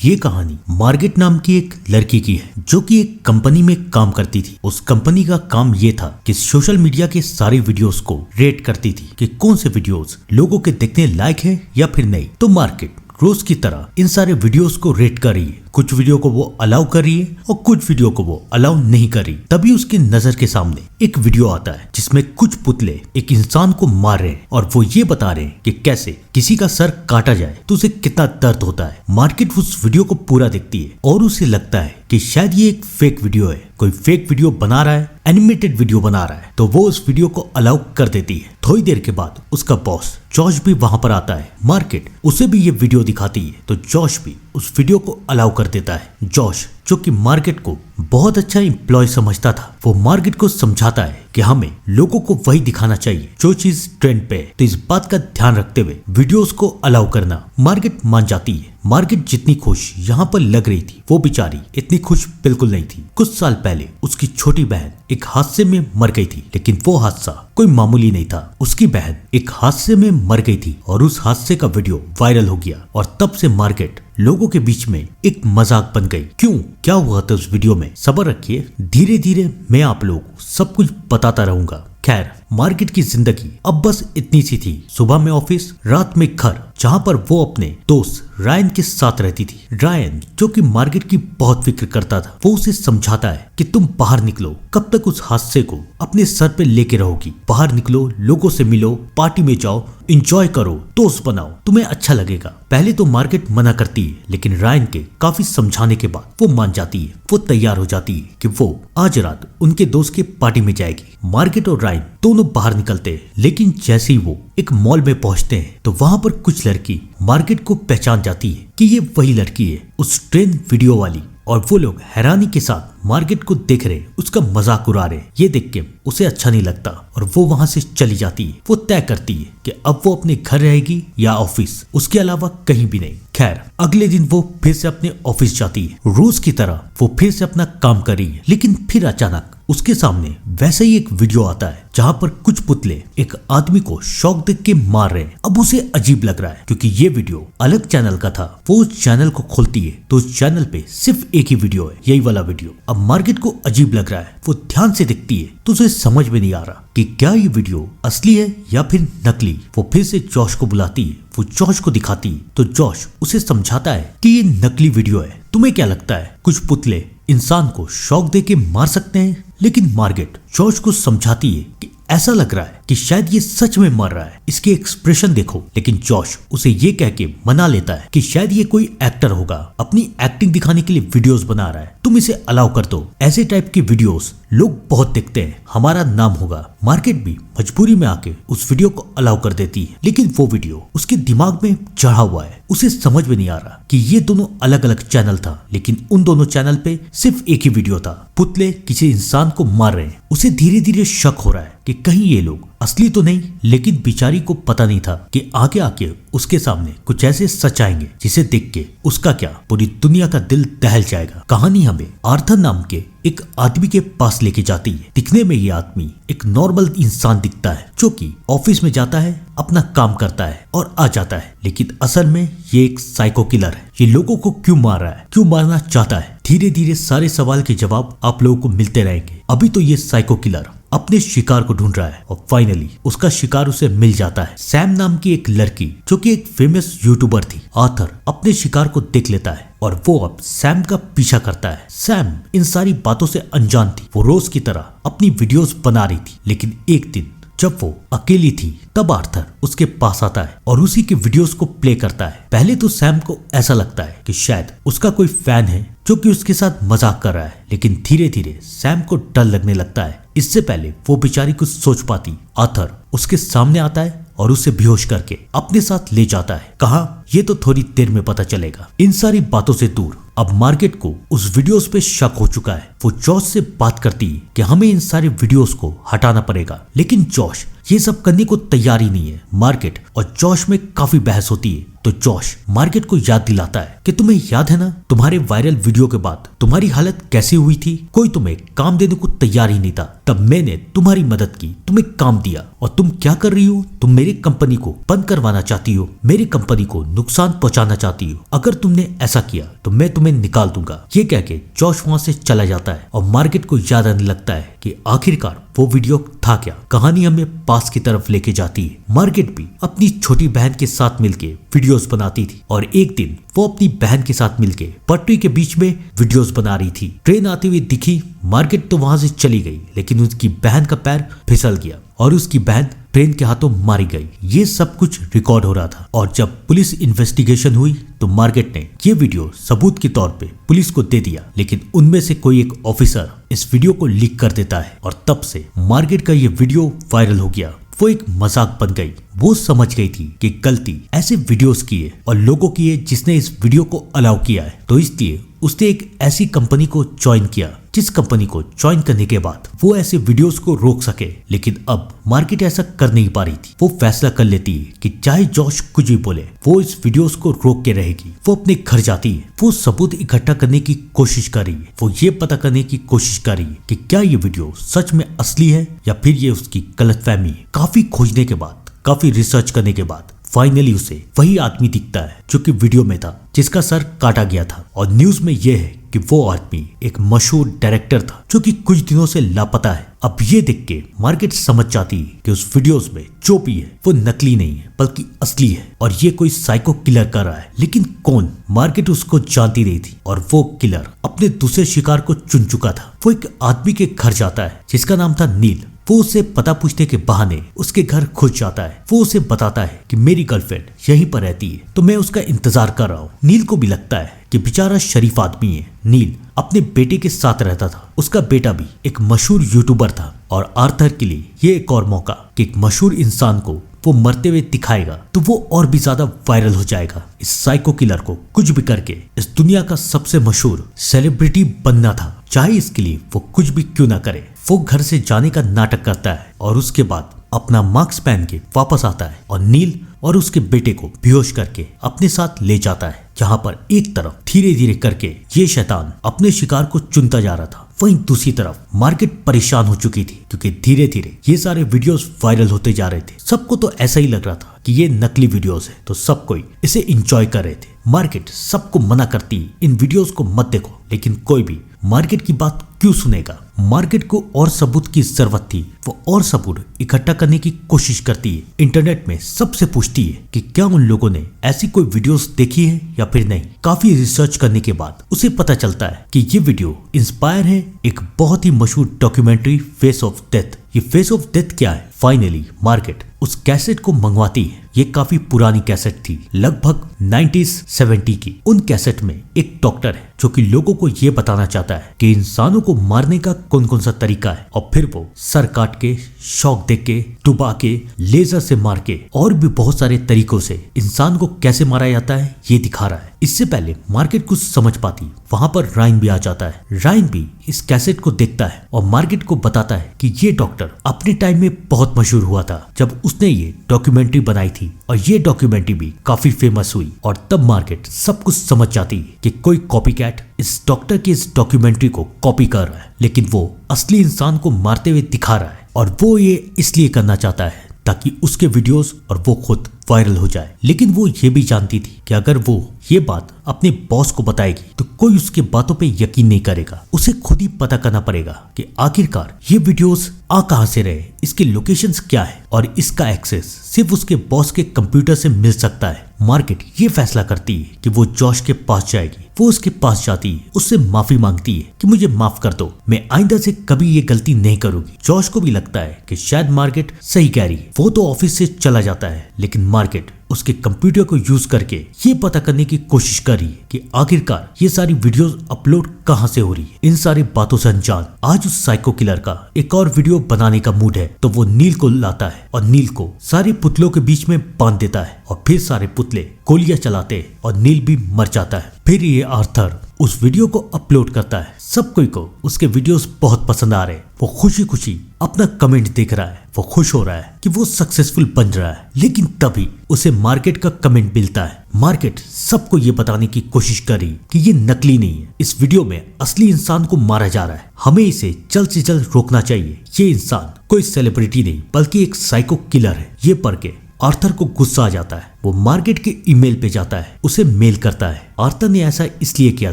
ये कहानी मार्गेट नाम की एक लड़की की है जो कि एक कंपनी में काम करती थी। उस कंपनी का काम ये था कि सोशल मीडिया के सारे वीडियोस को रेट करती थी कि कौन से वीडियोस लोगों के देखने लायक है या फिर नहीं। तो मार्केट रोज की तरह इन सारे वीडियोस को रेट कर रही है। कुछ वीडियो को वो अलाउ कर रही है और कुछ वीडियो को वो अलाउ नहीं कर रही। तभी उसकी नजर के सामने एक वीडियो आता है जिसमें कुछ पुतले एक इंसान को मार रहे हैं और वो ये बता रहे हैं कि कैसे किसी का सर काटा जाए तो उसे कितना दर्द होता है। मार्केट उस वीडियो को पूरा देखती है और उसे लगता है कि शायद ये एक फेक वीडियो है, कोई फेक वीडियो बना रहा है, एनिमेटेड वीडियो बना रहा है। तो वो उस वीडियो को अलाउ कर देती है। थोड़ी देर के बाद उसका बॉस जॉश भी वहां पर आता है। मार्केट उसे भी ये वीडियो दिखाती है तो जॉश भी उस वीडियो को अलाउ कर देता है। जॉश जो कि मार्केट को बहुत अच्छा एम्प्लॉय समझता था, वो मार्केट को समझाता है कि हमें लोगों को वही दिखाना चाहिए जो चीज ट्रेंड पे है। तो इस बात का ध्यान रखते हुए वीडियोस को अलाउ करना मार्केट मान जाती है। मार्केट जितनी खुश यहाँ पर लग रही थी वो बेचारी इतनी खुश बिल्कुल नहीं थी। कुछ साल पहले उसकी छोटी बहन एक हादसे में मर गई थी, लेकिन वो हादसा कोई मामूली नहीं था। उसकी बहन एक हादसे में मर गई थी और उस हादसे का वीडियो वायरल हो गया और तब से मार्केट लोगों के बीच में एक मजाक बन गई। क्यों, क्या हुआ था उस वीडियो में, सब्र रखिए, धीरे धीरे मैं आप लोगों को सब कुछ बताता रहूंगा। खैर, मार्केट की जिंदगी अब बस इतनी सी थी। सुबह में ऑफिस, रात में घर, जहां पर वो अपने दोस्त रायन के साथ रहती थी। रायन जो कि मार्केट की बहुत फिक्र करता था, वो उसे समझाता है कि तुम बाहर निकलो, कब तक उस हादसे को अपने सर पे लेके रहोगी। बाहर निकलो, लोगों से मिलो, पार्टी में जाओ, एंजॉय करो, दोस्त बनाओ, तुम्हें अच्छा लगेगा। पहले तो मार्केट मना करती है, लेकिन रायन के काफी समझाने के बाद वो मान जाती है। वो तैयार हो जाती है कि वो आज रात उनके दोस्त के पार्टी में जाएगी। मार्केट और रायन दोनों बाहर निकलते हैं, लेकिन जैसे ही वो एक मॉल में पहुंचते हैं तो वहां पर कुछ लड़की मार्केट को पहचान जाती है कि ये वही लड़की है, उस ट्रेन वीडियो वाली। और वो लोग हैरानी के साथ मार्केट को देख रहे, उसका मजाक उड़ा रहे। ये देख के उसे अच्छा नहीं लगता और वो वहां से चली जाती है। वो तय करती है कि अब वो अपने घर रहेगी या ऑफिस, उसके अलावा कहीं भी नहीं। खैर, अगले दिन वो फिर से अपने ऑफिस जाती है। रोज की तरह वो फिर से अपना काम कर रही है, लेकिन फिर अचानक उसके सामने वैसे ही एक वीडियो आता है जहां पर कुछ पुतले एक आदमी को शौक देख के मार रहे हैं। अब उसे अजीब लग रहा है क्योंकि ये वीडियो अलग चैनल का था। वो उस चैनल को खोलती है तो उस चैनल पे सिर्फ एक ही वीडियो है, यही वाला वीडियो। अब मार्केट को अजीब लग रहा है, वो ध्यान से देखती है तो उसे समझ में नहीं आ रहा कि क्या ये वीडियो असली है या फिर नकली। वो फिर से जॉश को बुलाती है, वो जॉश को दिखाती है तो जॉश उसे समझाता है कि ये नकली वीडियो है। तुम्हें क्या लगता है कुछ पुतले इंसान को शौक दे के मार सकते हैं? लेकिन मार्केट जॉश को समझाती है कि ऐसा लग रहा है कि शायद ये सच में मर रहा है, इसके एक्सप्रेशन देखो। लेकिन जॉश उसे ये कह के मना लेता है कि शायद ये कोई एक्टर होगा, अपनी एक्टिंग दिखाने के लिए वीडियोस बना रहा है, तुम इसे अलाउ कर दो। ऐसे टाइप के वीडियोस लोग बहुत देखते हैं, हमारा नाम होगा। मार्केट भी मजबूरी में आके उस वीडियो को अलाउ कर देती है, लेकिन वो वीडियो उसके दिमाग में चढ़ा हुआ है। उसे समझ में नहीं आ रहा कि ये दोनों अलग अलग चैनल था, लेकिन उन दोनों चैनल पे सिर्फ एक ही वीडियो था, पुतले किसी इंसान को मार रहे हैं। उसे धीरे धीरे शक हो रहा है कि कहीं ये लोग असली तो नहीं, लेकिन बेचारी को पता नहीं था कि आगे आके उसके सामने कुछ ऐसे सच आएंगे जिसे देख के उसका क्या, पूरी दुनिया का दिल दहल जाएगा। कहानी हमें आर्थर नाम के एक आदमी के पास लेके जाती है। दिखने में ये आदमी एक नॉर्मल इंसान दिखता है जो कि ऑफिस में जाता है, अपना काम करता है और आ जाता है, लेकिन असल में ये एक साइको किलर है। ये लोगों को क्यों मार रहा है, क्यों मारना चाहता है, धीरे धीरे सारे सवाल के जवाब आप लोगों को मिलते रहेंगे। अभी तो ये साइको किलर अपने शिकार को ढूंढ रहा है और फाइनली उसका शिकार उसे मिल जाता है। सैम नाम की एक लड़की जो कि एक फेमस यूट्यूबर थी। आर्थर अपने शिकार को देख लेता है और वो अब सैम का पीछा करता है। सैम इन सारी बातों से अनजान थी। वो रोज की तरह अपनी वीडियोस बना रही थी, लेकिन एक दिन जब वो अकेली थी तब आर्थर उसके पास आता है और उसी के वीडियोस को प्ले करता है। पहले तो सैम को ऐसा लगता है कि शायद उसका कोई फैन है जो कि उसके साथ मजाक कर रहा है, लेकिन धीरे धीरे सैम को डर लगने लगता है। इससे पहले वो बेचारी कुछ सोच पाती, आर्थर उसके सामने आता है और उसे बेहोश करके अपने साथ ले जाता है। कहा, ये तो थोड़ी देर में पता चलेगा। इन सारी बातों से दूर अब मार्केट को उस वीडियोस पे शक हो चुका है। वो जॉश से बात करती है कि हमें इन सारे वीडियोस को हटाना पड़ेगा, लेकिन जॉश ये सब करने को तैयार ही नहीं है। मार्केट और जॉश में काफी बहस होती है तो जॉश मार्केट को याद दिलाता है कि तुम्हें याद है ना, तुम्हारे वायरल वीडियो के बाद तुम्हारी हालत कैसी हुई थी, कोई तुम्हें काम देने को तैयार ही नहीं था। तब मैंने तुम्हारी मदद की, तुम्हें काम दिया और तुम क्या कर रही हो, तुम मेरी कंपनी को बंद करवाना चाहती हो, मेरी कंपनी को नुकसान पहुंचाना चाहती हो। अगर तुमने ऐसा किया तो मैं तुम्हें निकाल दूंगा। ये कह के जॉश वहां से चला जाता है और मार्केट को याद आने लगता है कि आखिरकार वो वीडियो था क्या। कहानी हमें पास की तरफ लेके जाती है। मार्केट भी अपनी छोटी बहन के साथ मिलके वीडियोस बनाती थी और एक दिन वो अपनी बहन के साथ मिलके पटरी के बीच में वीडियोस बना रही थी। ट्रेन आती हुई दिखी, मार्केट तो वहां से चली गई, लेकिन उसकी बहन का पैर फिसल गया और उसकी बहन ट्रेन के हाथों मारी गई। ये सब कुछ रिकॉर्ड हो रहा था और जब पुलिस इन्वेस्टिगेशन हुई तो मार्केट ने ये वीडियो सबूत के तौर पे पुलिस को दे दिया, लेकिन उनमें से कोई एक ऑफिसर इस वीडियो को लीक कर देता है और तब से मार्केट का ये वीडियो वायरल हो गया। वो एक मजाक बन गई। वो समझ गई थी कि गलती ऐसे वीडियोस की है और लोगों की है जिसने इस वीडियो को अलाउ किया है, तो इसलिए उसने एक ऐसी कंपनी को ज्वाइन किया जिस कंपनी को ज्वाइन करने के बाद वो ऐसे वीडियोस को रोक सके। लेकिन अब मार्केट ऐसा कर नहीं पा रही थी। वो फैसला कर लेती है कि चाहे जॉश कुछ भी बोले, वो इस वीडियोस को रोक के रहेगी। वो अपने घर जाती है, वो सबूत इकट्ठा करने की कोशिश कर रही है। वो ये पता करने की कोशिश कर रही है कि क्या ये वीडियो सच में असली है या फिर ये उसकी गलतफहमी है। काफी खोजने के बाद, काफी रिसर्च करने के बाद फाइनली उसे वही आदमी दिखता है जो कि वीडियो में था, जिसका सर काटा गया था। और न्यूज में यह है कि वो आदमी एक मशहूर डायरेक्टर था जो कि कुछ दिनों से लापता है। अब ये देख के मार्केट समझ जाती है कि उस वीडियोस में जो भी है वो नकली नहीं है बल्कि असली है और ये कोई साइको किलर कर रहा है। लेकिन कौन? मार्केट उसको जानती नहीं थी और वो किलर अपने दूसरे शिकार को चुन चुका था। वो एक आदमी के घर जाता है जिसका नाम था नील। वो उसे पता पूछने के बहाने उसके घर घुस जाता है। वो उसे बताता है कि मेरी गर्लफ्रेंड यहीं पर रहती है तो मैं उसका इंतजार कर रहा हूँ। नील को भी लगता है कि बेचारा शरीफ आदमी है। नील अपने बेटे के साथ रहता था। उसका बेटा भी एक मशहूर यूट्यूबर था और आर्थर के लिए ये एक और मौका कि एक मशहूर इंसान को वो मरते हुए दिखाएगा तो वो और भी ज्यादा वायरल हो जाएगा। इस साइको किलर को कुछ भी करके इस दुनिया का सबसे मशहूर सेलिब्रिटी बनना था, चाहे इसके लिए वो कुछ भी क्यों ना करे। वो घर से जाने का नाटक करता है और उसके बाद अपना मास्क पहन के वापस आता है और नील और उसके बेटे को बेहोश करके अपने साथ ले जाता है। जहाँ पर एक तरफ धीरे धीरे करके ये शैतान अपने शिकार को चुनता जा रहा था, वहीं दूसरी तरफ मार्केट परेशान हो चुकी थी क्योंकि धीरे धीरे ये सारे वीडियोस वायरल होते जा रहे थे। सबको तो ऐसा ही लग रहा था कि ये नकली वीडियोस है, तो सब कोई इसे एंजॉय कर रहे थे। मार्केट सबको मना करती इन वीडियोस को मत देखो, लेकिन कोई भी मार्केट की बात क्यों सुनेगा। मार्केट को और सबूत की जरूरत थी। वो और सबूत इकट्ठा करने की कोशिश करती है। इंटरनेट में सबसे पूछती है कि क्या उन लोगों ने ऐसी कोई वीडियोस देखी है या फिर नहीं। काफी रिसर्च करने के बाद उसे पता चलता है कि ये वीडियो इंस्पायर है एक बहुत ही मशहूर डॉक्यूमेंट्री फेस ऑफ डेथ। ये फेस ऑफ डेथ क्या है? फाइनली मार्केट उस कैसेट को मंगवाती है। ये काफी पुरानी कैसेट थी, लगभग 90s-70 की। उन कैसेट में एक डॉक्टर है जो कि लोगों को ये बताना चाहता है कि इंसानों को मारने का कौन कौन सा तरीका है और फिर वो सर काट के, शॉक दे के, डुबा के, लेजर से मार के और भी बहुत सारे तरीकों से इंसान को कैसे मारा जाता है ये दिखा रहा है। इससे पहले मार्केट कुछ समझ पाती, वहां पर रायन भी आ जाता है। रायन भी इस कैसेट को देखता है और मार्केट को बताता है कि ये डॉक्टर अपने टाइम में बहुत मशहूर हुआ था जब उसने ये डॉक्यूमेंट्री बनाई थी और ये डॉक्यूमेंट्री भी काफी फेमस हुई। और तब मार्केट सब कुछ समझ जाती है कि कोई कॉपीकैट इस डॉक्टर की इस डॉक्यूमेंट्री को कॉपी कर रहा है, लेकिन वो असली इंसान को मारते हुए दिखा रहा है और वो ये इसलिए करना चाहता है ताकि उसके वीडियोस और वो खुद वायरल हो जाए। लेकिन वो ये भी जानती थी कि अगर वो ये बात अपने बॉस को बताएगी तो कोई उसके बातों पे यकीन नहीं करेगा। उसे खुद ही पता करना पड़ेगा कि आखिरकार ये वीडियोस आ कहां से रहे, इसके लोकेशंस क्या है और इसका एक्सेस सिर्फ उसके बॉस के कंप्यूटर से मिल सकता है। मार्केट ये फैसला करती है कि वो जॉश के पास जाएगी। वो उसके पास जाती है, उससे माफी मांगती है कि मुझे माफ कर दो, मैं आइंदा से कभी ये गलती नहीं करूंगी। जॉश को भी लगता है कि शायद मार्केट सही कह रही है। वो तो ऑफिस से चला जाता है, लेकिन मार्केट उसके कंप्यूटर को यूज करके ये पता करने की कोशिश कर रही है कि आखिरकार ये सारी वीडियोस अपलोड कहां से हो रही है। इन सारी बातों से अनजान आज उस साइको किलर का एक और वीडियो बनाने का मूड है, तो वो नील को लाता है और नील को सारे पुतलों के बीच में बांध देता है और फिर सारे पुतले गोलियां चलाते हैं और नील भी मर जाता है। फिर ये आर्थर उस वीडियो को अपलोड करता है। सब कोई को उसके वीडियोस बहुत पसंद आ रहे हैं। वो खुशी खुशी अपना कमेंट देख रहा है। वो खुश हो रहा है कि वो सक्सेसफुल बन रहा है। लेकिन तभी उसे मार्केट का कमेंट मिलता है। मार्केट सबको ये बताने की कोशिश कर रही कि ये नकली नहीं है, इस वीडियो में असली इंसान को मारा जा रहा है, हमें इसे जल्द से जल्द रोकना चाहिए। ये इंसान कोई सेलिब्रिटी नहीं बल्कि एक साइको किलर है। ये पढ़ के आर्थर को गुस्सा आ जाता है। वो मार्केट के ईमेल पे जाता है, उसे मेल करता है। आर्थर ने ऐसा इसलिए किया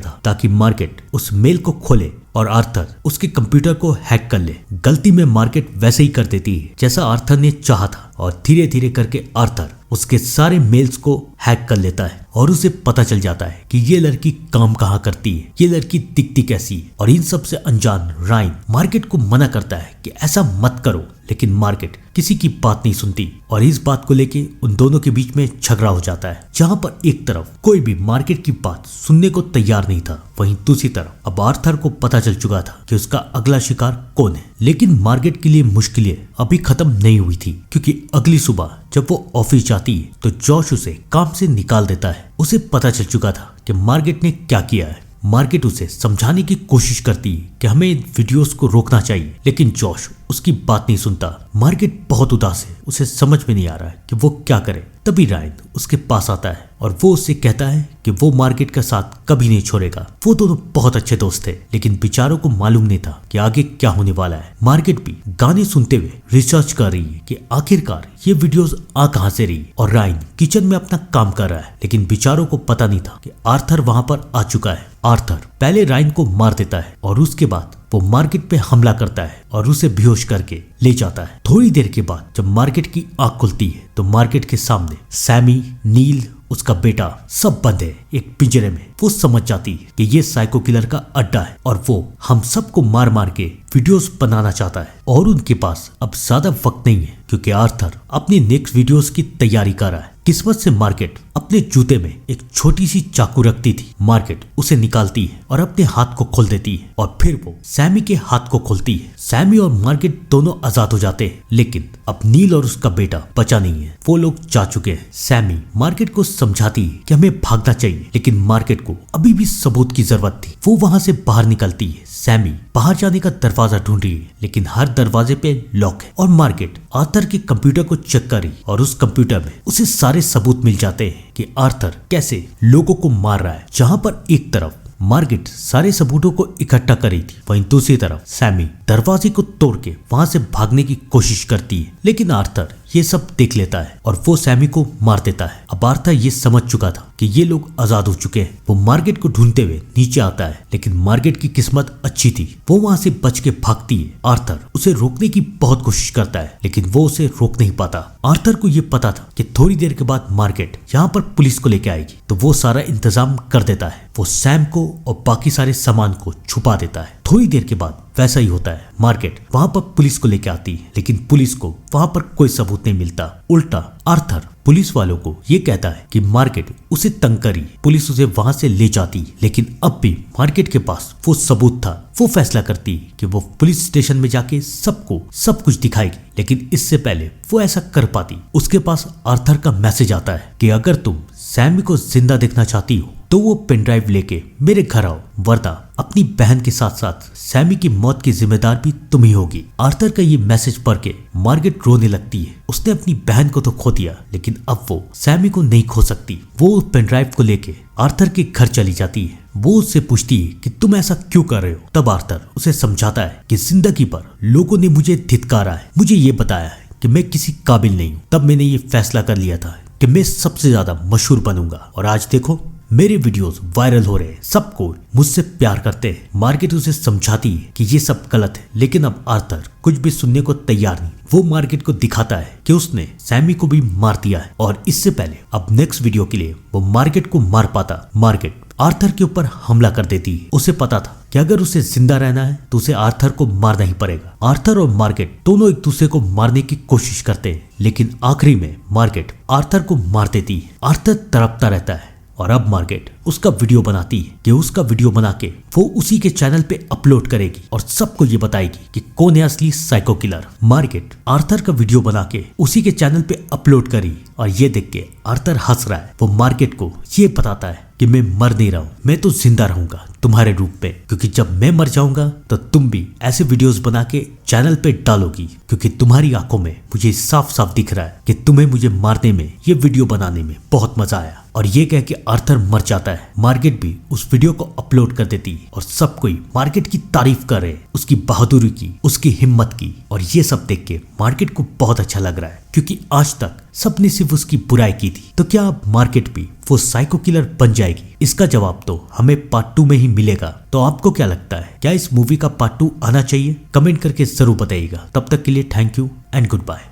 था ताकि मार्केट उस मेल को खोले और आर्थर उसके कंप्यूटर को हैक कर ले। गलती में मार्केट वैसे ही कर देती है जैसा आर्थर ने चाहा था और धीरे धीरे करके आर्थर उसके सारे मेल्स को हैक कर लेता है और उसे पता चल जाता है कि ये लड़की काम कहाँ करती है, ये लड़की दिखती कैसी है। और इन सब से अनजान रायन मार्केट को मना करता है कि ऐसा मत करो, लेकिन मार्केट किसी की बात नहीं सुनती और इस बात को लेके उन दोनों के बीच में झगड़ा हो जाता है। जहाँ पर एक तरफ कोई भी मार्केट की बात सुनने को तैयार नहीं था, वहीं दूसरी तरफ अब आर्थर को पता चल चुका था कि उसका अगला शिकार कौन है। लेकिन मार्केट के लिए मुश्किलें अभी खत्म नहीं हुई थी, क्योंकि अगली सुबह जब वो ऑफिस जाती है तो जॉश उसे काम से निकाल देता है। उसे पता चल चुका था कि मार्केट ने क्या किया है। मार्केट उसे समझाने की कोशिश करती है कि हमें इन वीडियोस को रोकना चाहिए, लेकिन जॉश उसकी बात नहीं सुनता। मार्केट बहुत उदास है, उसे समझ में नहीं आ रहा है कि वो क्या करे। तभी रायन उसके पास आता है और वो उससे कहता है कि वो मार्केट का साथ कभी नहीं छोड़ेगा। वो दोनों बहुत अच्छे दोस्त थे, लेकिन बेचारों को मालूम नहीं था कि आगे क्या होने वाला है। मार्केट भी गाने सुनते हुए रिसर्च कर रही है कि आखिरकार ये वीडियोस आ कहां से रही, और रायन किचन में अपना काम कर रहा है। लेकिन बेचारों को पता नहीं था कि आर्थर वहां पर आ चुका है। आर्थर पहले रायन को मार देता है और उसके बाद वो मार्केट पे हमला करता है और उसे बेहोश करके ले जाता है। थोड़ी देर के बाद जब मार्केट की आंख खुलती है तो मार्केट के सामने सैमी, नील, उसका बेटा सब बंद है एक पिंजरे में। वो समझ जाती है कि ये साइको किलर का अड्डा है और वो हम सबको मार मार के वीडियोस बनाना चाहता है। और उनके पास अब ज्यादा वक्त नहीं है, क्योंकि आर्थर अपनी नेक्स्ट वीडियोस की तैयारी कर रहा है। किस्मत से मार्केट अपने जूते में एक छोटी सी चाकू रखती थी। मार्केट उसे निकालती है और अपने हाथ को खोल देती है और फिर वो सैमी के हाथ को खोलती है। सैमी और मार्केट दोनों आजाद हो जाते हैं, लेकिन अब नील और उसका बेटा बचा नहीं है, वो लोग जा चुके हैं। सैमी मार्केट को समझाती है कि हमें भागना चाहिए, लेकिन मार्केट को अभी भी सबूत की जरूरत थी। वो वहां से बाहर निकलती है। सैमी बाहर जाने का दरवाजा ढूंढ रही है, लेकिन हर दरवाजे पे लॉक है। और मार्केट आर्थर के कंप्यूटर को चेक कर रही और उस कंप्यूटर में उसे सारे सबूत मिल जाते हैं कि आर्थर कैसे लोगों को मार रहा है। जहां पर एक तरफ मार्केट सारे सबूतों को इकट्ठा कर रही थी, वहीं दूसरी तरफ सैमी दरवाजे को तोड़ के वहां से भागने की कोशिश करती है। लेकिन आर्थर ये सब देख लेता है और वो सैमी को मार देता है। अब आर्थर ये समझ चुका था कि ये लोग आजाद हो चुके हैं। वो मार्केट को ढूंढते हुए नीचे आता है, लेकिन मार्केट की किस्मत अच्छी थी, वो वहां से बच के भागती है। आर्थर उसे रोकने की बहुत कोशिश करता है, लेकिन वो उसे रोक नहीं पाता। आर्थर को ये पता था कि थोड़ी देर के बाद मार्केट यहाँ पर पुलिस को लेके आएगी, तो वो सारा इंतजाम कर देता है। वो सैम को और बाकी सारे सामान को छुपा देता है। थोड़ी देर के बाद वैसा ही होता है। मार्केट वहां पर पुलिस को लेके आती है, लेकिन पुलिस को वहां पर कोई सबूत नहीं मिलता। उल्टा आर्थर पुलिस वालों को ये कहता है कि मार्केट उसे तंग करी। पुलिस उसे वहां से ले जाती है, लेकिन अब भी मार्केट के पास वो सबूत था। वो फैसला करती है कि वो पुलिस स्टेशन में जाके सबको सब कुछ दिखाएगी, लेकिन इससे पहले वो ऐसा कर पाती, उसके पास आर्थर का मैसेज आता है कि अगर तुम सैमी को जिंदा देखना चाहती हो तो वो पेन ड्राइव लेके मेरे घर आओ, वरना अपनी बहन के साथ साथ सैमी की मौत की जिम्मेदार भी तुम ही होगी। आर्थर का ये मैसेज पढ़ के मार्केट रोने लगती है। उसने अपनी बहन को तो खो दिया, लेकिन अब वो सैमी को नहीं खो सकती। वो पेन ड्राइव को लेके आर्थर के घर चली जाती है। वो उससे पूछती है कि तुम ऐसा क्यों कर रहे हो। तब आर्थर उसे समझाता है कि जिंदगी भर लोगों ने मुझे धिक्कारा है, मुझे ये बताया है कि मैं किसी काबिल नहीं हूँ। तब मैंने ये फैसला कर लिया था कि मैं सबसे ज्यादा मशहूर बनूंगा, और आज देखो मेरे वीडियोस वायरल हो रहे हैं, सबको मुझसे प्यार करते हैं। मार्केट उसे समझाती है कि ये सब गलत है, लेकिन अब आर्थर कुछ भी सुनने को तैयार नहीं। वो मार्केट को दिखाता है कि उसने सैमी को भी मार दिया है, और इससे पहले अब नेक्स्ट वीडियो के लिए वो मार्केट को मार पाता, मार्केट आर्थर के ऊपर हमला कर देती है। उसे पता था कि अगर उसे जिंदा रहना है तो उसे आर्थर को मारना ही पड़ेगा। आर्थर और मार्केट दोनों एक दूसरे को मारने की कोशिश करते हैं, लेकिन आखिरी में मार्केट आर्थर को मार देती है। आर्थर तड़पता रहता है, और अब मार्केट उसका वीडियो बनाती है कि उसका वीडियो बना के वो उसी के चैनल पे अपलोड करेगी और सबको ये बताएगी कि कौन है असली साइको किलर। मार्केट आर्थर का वीडियो बना के उसी के चैनल पे अपलोड करी, और ये देख के आर्थर हंस रहा है। वो मार्केट को ये बताता है कि मैं मर नहीं रहा हूँ, मैं तो जिंदा रहूंगा तुम्हारे रूप में, क्योंकि जब मैं मर जाऊंगा तो तुम भी ऐसे वीडियोस बना के चैनल पे डालोगी, क्योंकि तुम्हारी आंखों में मुझे साफ साफ दिख रहा है कि तुम्हें मुझे मारने में, ये वीडियो बनाने में बहुत मजा आया। और ये कह के आर्थर मर जाता है, मार्गेट भी उस वीडियो को अपलोड कर देती है और सब कोई मार्गेट की तारीफ कर रहे हैं, उसकी बहादुरी की, उसकी हिम्मत की। और ये सब देख के मार्गेट को बहुत अच्छा लग रहा है, क्योंकि आज तक सबने सिर्फ उसकी बुराई की थी। तो क्या अब मार्गेट भी वो साइको किलर बन जाएगी? इसका जवाब तो हमें पार्ट 2 में ही मिलेगा। तो आपको क्या लगता है, क्या इस मूवी का पार्ट 2 आना चाहिए? कमेंट करके जरूर बताइएगा। तब तक के लिए thank you and good bye.